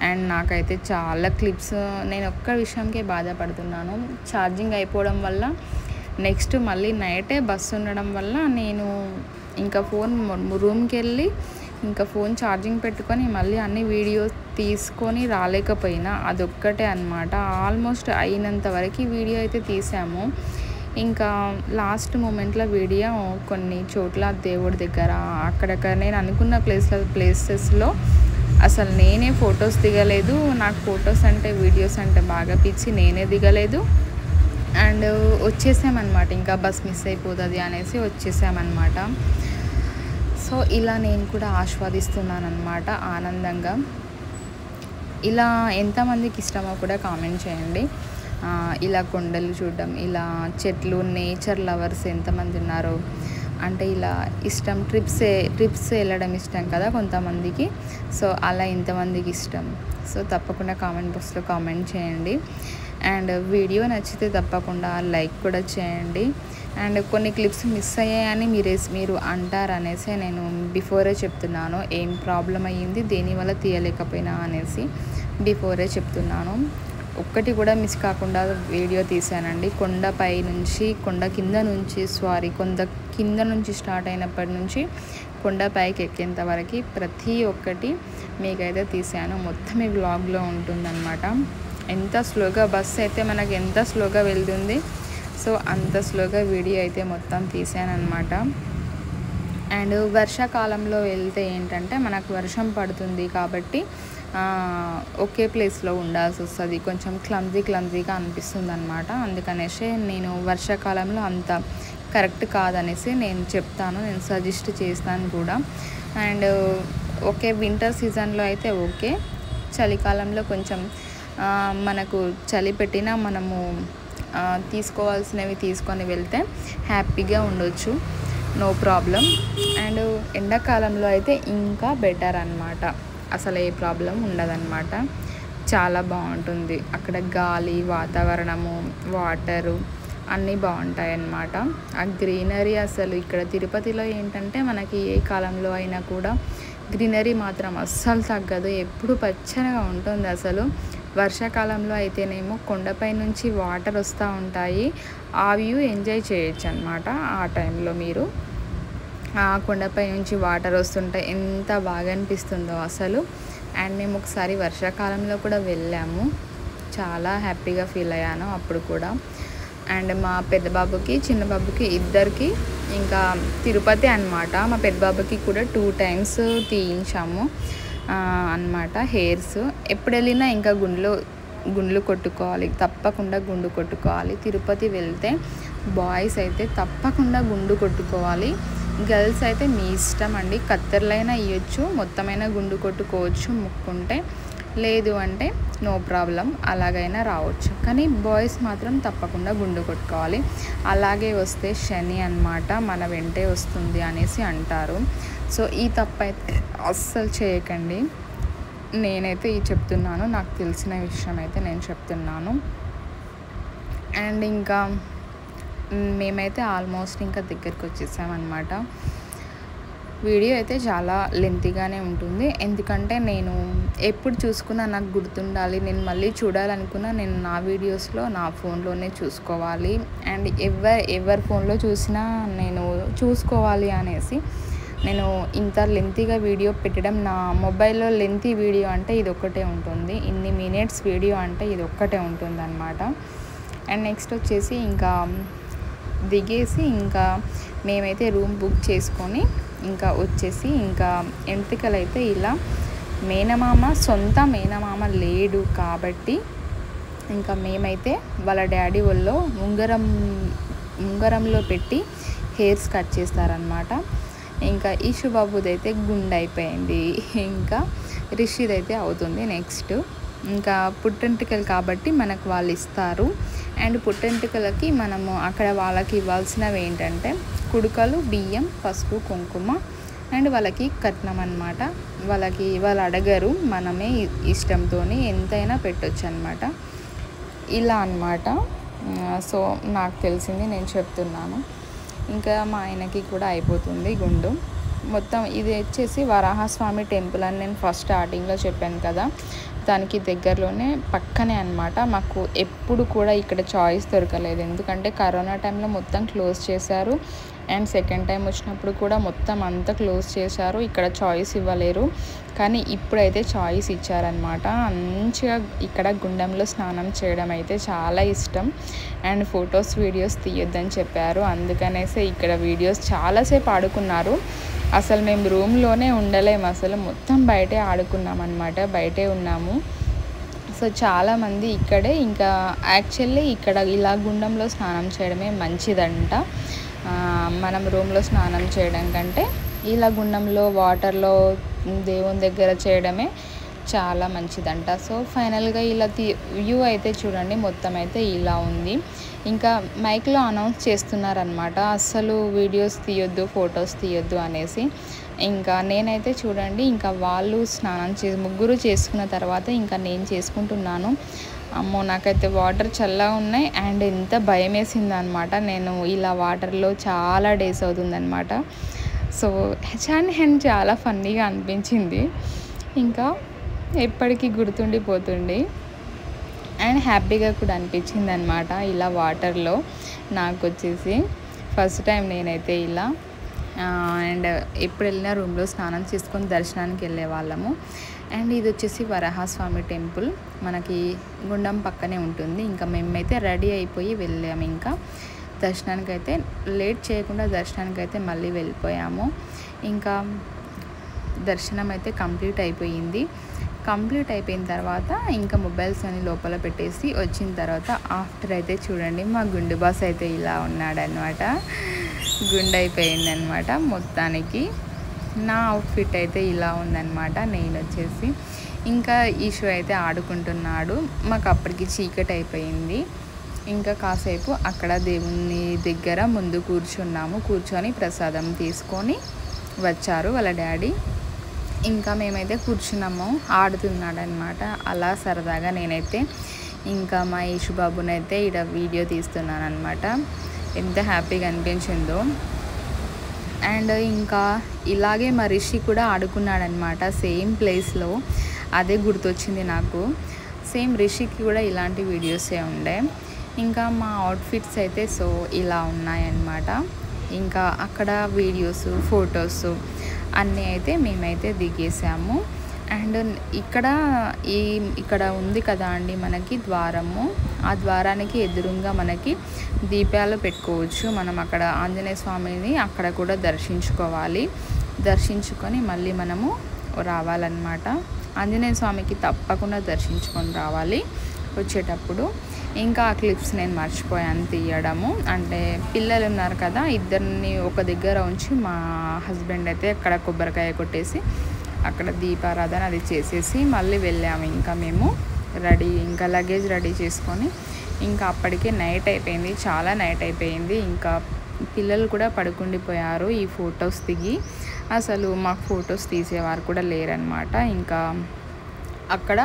అండ్ నాకైతే చాలా క్లిప్స్, నేను ఒక్క విషయంకే బాధపడుతున్నాను, ఛార్జింగ్ అయిపోవడం వల్ల. నెక్స్ట్ మళ్ళీ నైటే బస్సు ఉండడం వల్ల నేను ఇంకా రూమ్కి వెళ్ళి ఇంకా ఫోన్ ఛార్జింగ్ పెట్టుకొని మళ్ళీ అన్ని వీడియోస్ తీసుకొని రాలేకపోయినా, అదొక్కటే అనమాట. ఆల్మోస్ట్ అయినంత వరకు వీడియో అయితే తీసాము. ఇంకా లాస్ట్ మూమెంట్లో వీడియో కొన్ని చోట్ల దేవుడి దగ్గర అక్కడక్కడ నేను అనుకున్న ప్లేసెస్లో అసలు నేనే ఫొటోస్ దిగలేదు. నాకు ఫొటోస్ అంటే వీడియోస్ అంటే బాగా పిచ్చి, నేనే దిగలేదు. అండ్ వచ్చేసామన్నమాట, ఇంకా బస్ మిస్ అయిపోతుంది అనేసి వచ్చేసామన్నమాట. సో ఇలా నేను కూడా ఆస్వాదిస్తున్నాను అన్నమాట ఆనందంగా. ఇలా ఎంతమందికి ఇష్టమో కూడా కామెంట్ చేయండి. ఇలా కొండలు చూడడం, ఇలా చెట్లు, నేచర్ లవర్స్ ఎంతమంది ఉన్నారో. అంటే ఇలా ఇష్టం, ట్రిప్స్ వెళ్ళడం ఇష్టం కదా కొంతమందికి. సో అలా ఎంతమందికి ఇష్టం, సో తప్పకుండా కామెంట్ బాక్స్లో కామెంట్ చేయండి. అండ్ వీడియో నచ్చితే తప్పకుండా లైక్ కూడా చేయండి. అండ్ కొన్ని క్లిప్స్ మిస్ అయ్యాయని మీరు అంటారనేసి నేను బిఫోరే చెప్తున్నాను. ఏం ప్రాబ్లం అయ్యింది, దేనివల్ల తీయలేకపోయినా అనేసి బిఫోరే చెప్తున్నాను. ఒక్కటి కూడా మిస్ కాకుండా వీడియో తీసానండి. కొండపై నుంచి కొండ కింద నుంచి స్టార్ట్ అయినప్పటి నుంచి కొండపైకి ఎక్కేంత వరకు ప్రతి ఒక్కటి మీకైతే తీసాను. మొత్తం ఈ వ్లాగ్లో ఉంటుందన్నమాట. ఎంత స్లోగా బస్సు అయితే మనకి ఎంత స్లోగా వెళ్తుంది, సో అంత స్లోగా వీడియో అయితే మొత్తం తీసానన్నమాట. అండ్ వర్షాకాలంలో వెళ్తే ఏంటంటే మనకు వర్షం పడుతుంది కాబట్టి ఒకే ప్లేస్లో ఉండాల్సి వస్తుంది. కొంచెం క్లమ్జీగా అనిపిస్తుంది అనమాట. అందుకనేసి నేను వర్షాకాలంలో అంత కరెక్ట్ కాదనేసి నేను చెప్తాను, నేను సజెస్ట్ చేస్తాను కూడా. అండ్ ఓకే, వింటర్ సీజన్లో అయితే ఓకే. చలికాలంలో కొంచెం మనకు చలి పెట్టినా మనము తీసుకోవాల్సినవి తీసుకొని వెళ్తే హ్యాపీగా ఉండొచ్చు, నో ప్రాబ్లం. అండ్ ఎండాకాలంలో అయితే ఇంకా బెటర్ అన్నమాట. అసలు ఏ ప్రాబ్లం ఉండదన్నమాట. చాలా బాగుంటుంది అక్కడ. గాలి, వాతావరణము, వాటరు అన్నీ బాగుంటాయి అన్నమాట. ఆ గ్రీనరీ అసలు ఇక్కడ తిరుపతిలో ఏంటంటే మనకి ఏ కాలంలో అయినా కూడా గ్రీనరీ మాత్రం అస్సలు తగ్గదు, ఎప్పుడు పచ్చగా ఉంటుంది అసలు. వర్షాకాలంలో అయితేనేమో కొండపై నుంచి వాటర్ వస్తూ ఉంటాయి, ఆ వ్యూ ఎంజాయ్ చేయొచ్చు అన్నమాట. ఆ టైంలో మీరు ఆ కొండపై నుంచి వాటర్ వస్తుంటాయి, ఎంత బాగా అనిపిస్తుందో అసలు. అండ్ మేము ఒకసారి వర్షాకాలంలో కూడా వెళ్ళాము, చాలా హ్యాపీగా ఫీల్ అయ్యాను అప్పుడు కూడా. అండ్ మా పెద్ద బాబుకి, చిన్న బాబుకి ఇద్దరికి ఇంకా తిరుపతి అన్నమాట. మా పెద్ద బాబుకి కూడా 2 times తీయించాము అన్నమాట హెయిర్స్. ఎప్పుడు వెళ్ళినా ఇంకా గుండ్లు కొట్టుకోవాలి, తప్పకుండా గుండు కొట్టుకోవాలి. తిరుపతి వెళ్తే బాయ్స్ అయితే తప్పకుండా గుండు కొట్టుకోవాలి. గర్ల్స్ అయితే మీ ఇష్టం అండి, కత్తెరలైనా ఇవ్వచ్చు, మొత్తమైనా గుండు కొట్టుకోవచ్చు ముక్కుంటే, లేదు అంటే నో ప్రాబ్లం, అలాగైనా రావచ్చు. కానీ బాయ్స్ మాత్రం తప్పకుండా గుండు కొట్టుకోవాలి. అలాగే వస్తే శని అన్నమాట మన వెంటే వస్తుంది అనేసి అంటారు. సో ఈ తప్పైతే అస్సలు చేయకండి. నేనైతే చెప్తున్నాను, నాకు తెలిసిన విషయం అయితే నేను చెప్తున్నాను. అండ్ ఇంకా మేమైతే ఆల్మోస్ట్ ఇంకా దగ్గరికి వచ్చేసామన్నమాట. వీడియో అయితే చాలా లెంతీగానే ఉంటుంది, ఎందుకంటే నేను ఎప్పుడు చూసుకున్నా నాకు గుర్తుండాలి, నేను మళ్ళీ చూడాలనుకున్నా నేను నా వీడియోస్లో నా ఫోన్లోనే చూసుకోవాలి. అండ్ ఎవరి ఫోన్లో చూసినా నేను చూసుకోవాలి అనేసి నేను ఇంత లెంతీగా వీడియో పెట్టడం. నా మొబైల్లో లెంతీ వీడియో అంటే ఇది ఒక్కటే ఉంటుంది, ఇన్ని మినిట్స్ వీడియో అంటే ఇది ఒక్కటే ఉంటుంది అన్నమాట. అండ్ నెక్స్ట్ వచ్చేసి ఇంకా దిగేసి ఇంకా మేమైతే రూమ్ బుక్ చేసుకొని ఇంకా వచ్చేసి ఇంకా ఎంట్రికలు అయితే ఇలా సొంత మేనమామ లేడు కాబట్టి ఇంకా మేమైతే వాళ్ళ డాడీ వాళ్ళు ఉంగరంలో పెట్టి హెయిర్స్ కట్ చేస్తారనమాట. ఇంకా ఈషుబాబుదైతే గుండె అయిపోయింది, ఇంకా రిషిదైతే అవుతుంది నెక్స్ట్. ఇంకా పుట్టెంటుకలు కాబట్టి మనకు వాళ్ళు ఇస్తారు. అండ్ పుట్టెంటుకలకి మనము అక్కడ వాళ్ళకి ఇవ్వాల్సినవి ఏంటంటే కుడుకలు, బియ్యం, పసుపు, కుంకుమ అండ్ వాళ్ళకి కట్నం అన్నమాట. వాళ్ళు అడగరు, మనమే ఇష్టంతో ఎంతైనా పెట్టొచ్చు అన్నమాట. ఇలా అన్నమాట. సో నాకు తెలిసింది నేను చెప్తున్నాను. ఇంకా మా ఆయనకి కూడా అయిపోతుంది గుండు మొత్తం. ఇది వచ్చేసి వరాహస్వామి టెంపుల్ అని నేను ఫస్ట్ స్టార్టింగ్లో చెప్పాను కదా, దానికి దగ్గరలోనే పక్కనే అన్నమాట. మాకు ఎప్పుడు కూడా ఇక్కడ చాయిస్ దొరకలేదు, ఎందుకంటే కరోనా టైంలో మొత్తం క్లోజ్ చేశారు. అండ్ సెకండ్ టైం వచ్చినప్పుడు కూడా మొత్తం అంతా క్లోజ్ చేశారు, ఇక్కడ చాయిస్ ఇవ్వలేరు. కానీ ఇప్పుడైతే చాయిస్ ఇచ్చారనమాట. మంచిగా ఇక్కడ గుండంలో స్నానం చేయడం అయితే చాలా ఇష్టం. అండ్ ఫొటోస్, వీడియోస్ తీయొద్దని చెప్పారు, అందుకనేసి ఇక్కడ వీడియోస్ చాలాసేపు ఆడుకున్నారు. అసలు మేము రూమ్లోనే ఉండలేము, అసలు మొత్తం బయటే ఆడుకున్నాం అనమాట, బయటే ఉన్నాము. సో చాలామంది ఇక్కడే ఇంకా యాక్చువల్లీ ఇక్కడ ఇలా గుండంలో స్నానం చేయడమే మంచిదంట. మనం రూమ్లో స్నానం చేయడం కంటే ఇలా గుండంలో వాటర్లో దేవుని దగ్గర చేయడమే చాలా మంచిదంట. సో ఫైనల్గా ఇలా వ్యూ అయితే చూడండి, మొత్తం అయితే ఇలా ఉంది. ఇంకా మైక్లో అనౌన్స్ చేస్తున్నారనమాట, అస్సలు వీడియోస్ తీయొద్దు, ఫొటోస్ తీయొద్దు అనేసి. ఇంకా నేనైతే చూడండి, ఇంకా వాళ్ళు ముగ్గురు చేసుకున్న తర్వాత ఇంకా నేను చేసుకుంటున్నాను. అమ్మో నాకైతే వాటర్ చల్లగా ఉన్నాయి అండ్ ఎంత భయం వేసింది అనమాట. నేను ఇలా వాటర్లో చాలా డేస్ అవుతుందన్నమాట. సో చాలా ఫన్నీగా అనిపించింది, ఇంకా ఎప్పటికీ గుర్తుండిపోతుంది అండ్ హ్యాపీగా కూడా అనిపించింది అనమాట. ఇలా వాటర్లో నాకు వచ్చేసి ఫస్ట్ టైం నేనైతే ఇలా అండ్ ఎప్పుడు వెళ్ళినా రూమ్లో స్నానం చేసుకొని దర్శనానికి వెళ్ళే వాళ్ళము. అండ్ ఇది వచ్చేసి వరాహస్వామి టెంపుల్, మనకి గుండం పక్కనే ఉంటుంది. ఇంకా మేమైతే రెడీ అయిపోయి వెళ్ళాము, ఇంకా దర్శనానికి అయితే లేట్ చేయకుండా దర్శనానికి అయితే మళ్ళీ వెళ్ళిపోయాము. ఇంకా దర్శనం అయితే కంప్లీట్ అయిపోయింది. కంప్లీట్ అయిపోయిన తర్వాత ఇంకా మొబైల్స్ అన్ని లోపల పెట్టేసి వచ్చిన తర్వాత ఆఫ్టర్ అయితే చూడండి మా గుండు బాస్ అయితే ఇలా ఉన్నాడనమాట. గుండు అయిపోయిందనమాట మొత్తానికి. నా అవుట్ఫిట్ అయితే ఇలా ఉందన్నమాట. నేను వచ్చేసి ఇంకా ఈషు అయితే ఆడుకుంటున్నాడు. మాకు అప్పటికి చీకటి అయిపోయింది. ఇంకా కాసేపు అక్కడ దేవుని దగ్గర ముందు కూర్చొని ప్రసాదం తీసుకొని వచ్చారు వాళ్ళ డాడీ. ఇంకా మేమైతే కూర్చున్నాము, ఆడుతున్నాడనమాట. అలా సరదాగా నేనైతే ఇంకా మా ఈషు బాబునైతే ఇక్కడ వీడియో తీస్తున్నాను అనమాట. ఎంత హ్యాపీగా అనిపించిందో. అండ్ ఇంకా ఇలాగే మా రిషి కూడా ఆడుకున్నాడనమాట సేమ్ ప్లేస్లో. అదే గుర్తొచ్చింది నాకు. సేమ్ రిషికి కూడా ఇలాంటి వీడియోసే ఉండే. ఇంకా మా అవుట్ఫిట్స్ అయితే సో ఇలా ఉన్నాయన్నమాట. ఇంకా అక్కడ వీడియోస్ ఫొటోస్ అన్నీ అయితే మేమైతే దిగేసాము. అండ్ ఇక్కడ ఉంది కదా అండి మనకి ద్వారము, ఆ ద్వారానికి ఎదురుగా మనకి దీపాలు పెట్టుకోవచ్చు. మనం అక్కడ ఆంజనేయ స్వామిని అక్కడ కూడా దర్శించుకొని మళ్ళీ మనము రావాలన్నమాట. ఆంజనేయ స్వామికి తప్పకుండా దర్శించుకొని రావాలి వచ్చేటప్పుడు. ఇంకా ఆ క్లిప్స్ నేను మర్చిపోయాను తీయడము. అంటే పిల్లలు ఉన్నారు కదా, ఇద్దరిని ఒక దగ్గర ఉంచి మా హస్బెండ్ అయితే అక్కడ కొబ్బరికాయ కొట్టేసి అక్కడ దీపారాధన అది చేసేసి మళ్ళీ వెళ్ళాము. ఇంకా మేము ఇంకా లగేజ్ రెడీ చేసుకొని ఇంకా అప్పటికే నైట్ అయిపోయింది, చాలా నైట్ అయిపోయింది. ఇంకా పిల్లలు కూడా పడుకుండిపోయారు ఈ ఫొటోస్ దిగి. అసలు మాకు ఫొటోస్ తీసేవారు కూడా లేరనమాట. ఇంకా అక్కడ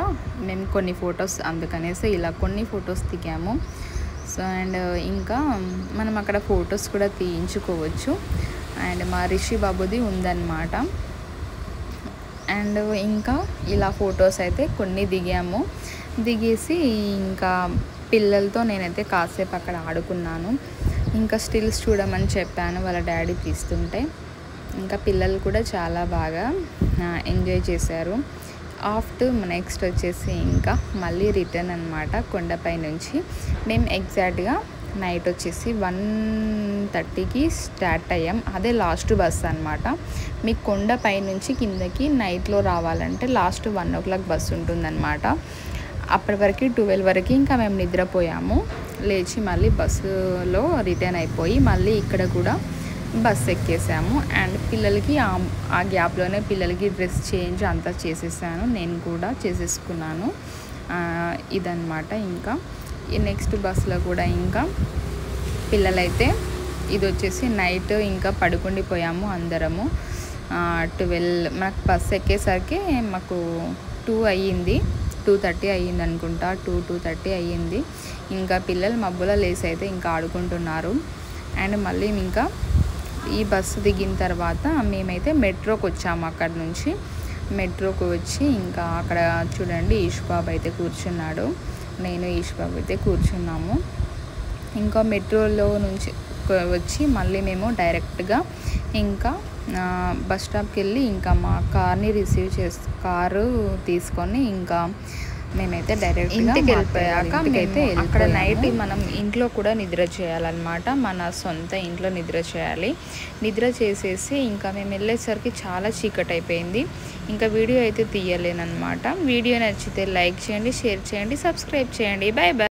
మేము కొన్ని ఫొటోస్ అందుకనేసి ఇలా కొన్ని ఫొటోస్ దిగాము. సో అండ్ ఇంకా మనం అక్కడ ఫొటోస్ కూడా తీయించుకోవచ్చు. అండ్ మా రిషి బాబుది ఉందన్నమాట. అండ్ ఇంకా ఇలా ఫొటోస్ అయితే కొన్ని దిగేసి ఇంకా పిల్లలతో నేనైతే కాసేపు అక్కడ ఆడుకున్నాను. ఇంకా స్టిల్స్ చూడమని చెప్పాను వాళ్ళ డాడీ తీస్తుంటే. ఇంకా పిల్లలు కూడా చాలా బాగా ఎంజాయ్ చేశారు. ఆఫ్టర్ నెక్స్ట్ వచ్చేసి ఇంకా మళ్ళీ రిటర్న్ అనమాట. కొండపై నుంచి మేము ఎగ్జాక్ట్గా నైట్ వచ్చేసి 1:30కి స్టార్ట్ అయ్యాం. అదే లాస్ట్ బస్ అనమాట. మీకు కొండపై నుంచి కిందకి నైట్లో రావాలంటే లాస్ట్ 1 o'clock బస్సు ఉంటుందన్నమాట. అప్పటి వరకు 12 వరకు ఇంకా మేము నిద్రపోయాము. లేచి మళ్ళీ బస్సులో రిటర్న్ అయిపోయి మళ్ళీ ఇక్కడ కూడా బస్సు ఎక్కేసాము. అండ్ పిల్లలకి ఆ గ్యాప్లోనే పిల్లలకి డ్రెస్ చేంజ్ అంతా చేసేసాను, నేను కూడా చేసేసుకున్నాను. ఇదన్నమాట. ఇంకా ఈ నెక్స్ట్ బస్సులో కూడా ఇంకా పిల్లలైతే ఇది వచ్చేసి నైట్ ఇంకా పడుకుండిపోయాము అందరము. 12 మనకు బస్సు ఎక్కేసరికి మాకు 2 అయ్యింది, 2:30 అయ్యింది అనుకుంటా, 2:30 అయ్యింది. ఇంకా పిల్లలు మబ్బులో లేసి అయితే ఇంకా ఆడుకుంటున్నారు. అండ్ మళ్ళీ ఇంకా ఈ బస్సు దిగిన తర్వాత మేమైతే మెట్రోకి వచ్చాము. అక్కడ నుంచి మెట్రోకి వచ్చి ఇంకా అక్కడ చూడండి ఈశ్బాబు అయితే కూర్చున్నాడు, నేను ఈశ్బాబు అయితే కూర్చున్నాము. ఇంకా మెట్రోలో నుంచి వచ్చి మళ్ళీ మేము డైరెక్ట్గా ఇంకా బస్ స్టాప్కి వెళ్ళి ఇంకా మా కారు తీసుకొని ఇంకా మేమైతే డైరెక్ట్గా ఇంటికి వెళ్ళిపోయాక మేమైతే అక్కడ నైట్ మనం ఇంట్లో కూడా నిద్ర చేయాలన్నమాట. మన సొంత ఇంట్లో నిద్ర చేయాలి. నిద్ర చేసేసి ఇంకా మేము వెళ్ళేసరికి చాలా చీకటి అయిపోయింది. ఇంకా వీడియో అయితే తీయలేనమాట. వీడియో నచ్చితే లైక్ చేయండి, షేర్ చేయండి, సబ్స్క్రైబ్ చేయండి. Bye bye.